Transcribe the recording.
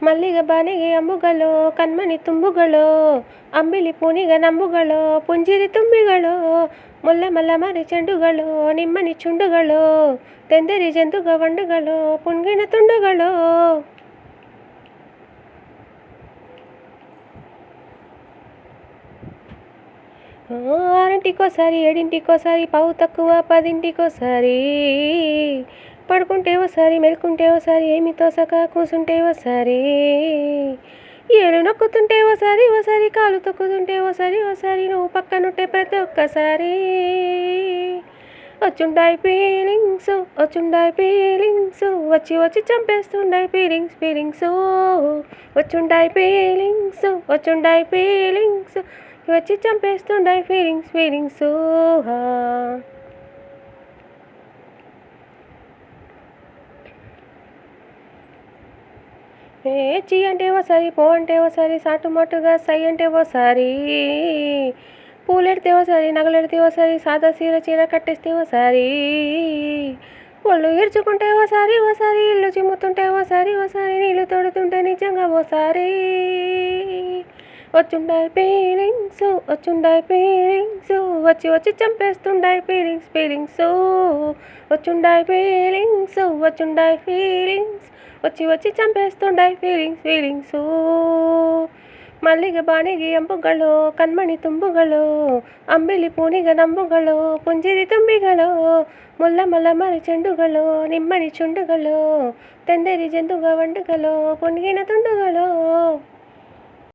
ಮಲ್ಲಿಗೆ ಬಾನಿಗೆ ಅಂಬುಗಳು ಕಣ್ಮಣಿ ತುಂಬುಗಳು ಅಂಬಿಲಿ ಪೂನಿಗ ನಂಬುಗಳು ಪುಂಜಿರಿ ತುಂಬಿಗಳು ಮುಲ್ಲೆ ಮಲ್ಲ ಮರಿ ಚೆಂಡುಗಳು ನಿಮ್ಮನಿ ಚುಂಡುಗಳು ತೆಂದರಿ ಜಂತುಗ ವಂಡುಗಳು ಪುಣ್ಗಿನ ತುಂಡುಗಳು. ఆరింటికోసారి ఏడింటికోసారి పావు తక్కువ పదింటికోసారి పడుకుంటే ఓసారి మెలుకుంటే ఓసారి ఏమి తోసక కూసుంటే ఓసారి ఏలు నొక్కుతుంటే ఓసారి ఓసారి కాలు తొక్కుతుంటే ఓసారి ఓసారి నువ్వు పక్కనుంటే ప్రతి ఒక్కసారి వచ్చుండాయి ఫీలింగ్స్ వచ్చి వచ్చి చంపేస్తుండాయి ఫీలింగ్స్ వచ్చుండాయి ఫీలింగ్స్ వచ్చి చంపేస్తుండాయి ఫీలింగ్స్. చీ అంటే ఓసారి పో అంటే ఓసారి సాటుమాటుగా సై అంటే ఓసారి పూలెడితే ఓసారి నగలెడితే ఓసారి సాదా చీర కట్టేస్తే ఓసారి ఒళ్ళు ఈడ్చుకుంటే ఓసారి ఇల్లు చిమ్ముతుంటే ఓసారి నీళ్ళు తోడుతుంటే నిజంగా ఓసారి వచ్చుండాయి ఫీలింగ్స్ వచ్చి వచ్చి చంపేస్తుండాయి ఫీలింగ్స్ వచ్చుండాయి ఫీలింగ్స్ వచ్చి వచ్చి చంపేస్తుండాయి ఫీలింగ్స్. ಮಲ್ಲಿಗೆ ಬಾಣಿಗೆ ಅಂಬುಗಳು ಕಣ್ಮಣಿ ತುಂಬುಗಳು ಅಂಬಿಲಿ ಪೂನಿಗ ನಂಬುಗಳು ಪುಂಜಿರಿ ತುಂಬಿಗಳು ಮುಲ್ಲ ಮಲ್ಲ ಮರಿ ಚೆಂಡುಗಳು ನಿಮ್ಮನಿ ಚುಂಡುಗಳು ತೆಂದರಿ ಜಂತುಗ ವಂಡುಗಳು ಪುಣ್ಗಿನ ತುಂಡುಗಳು.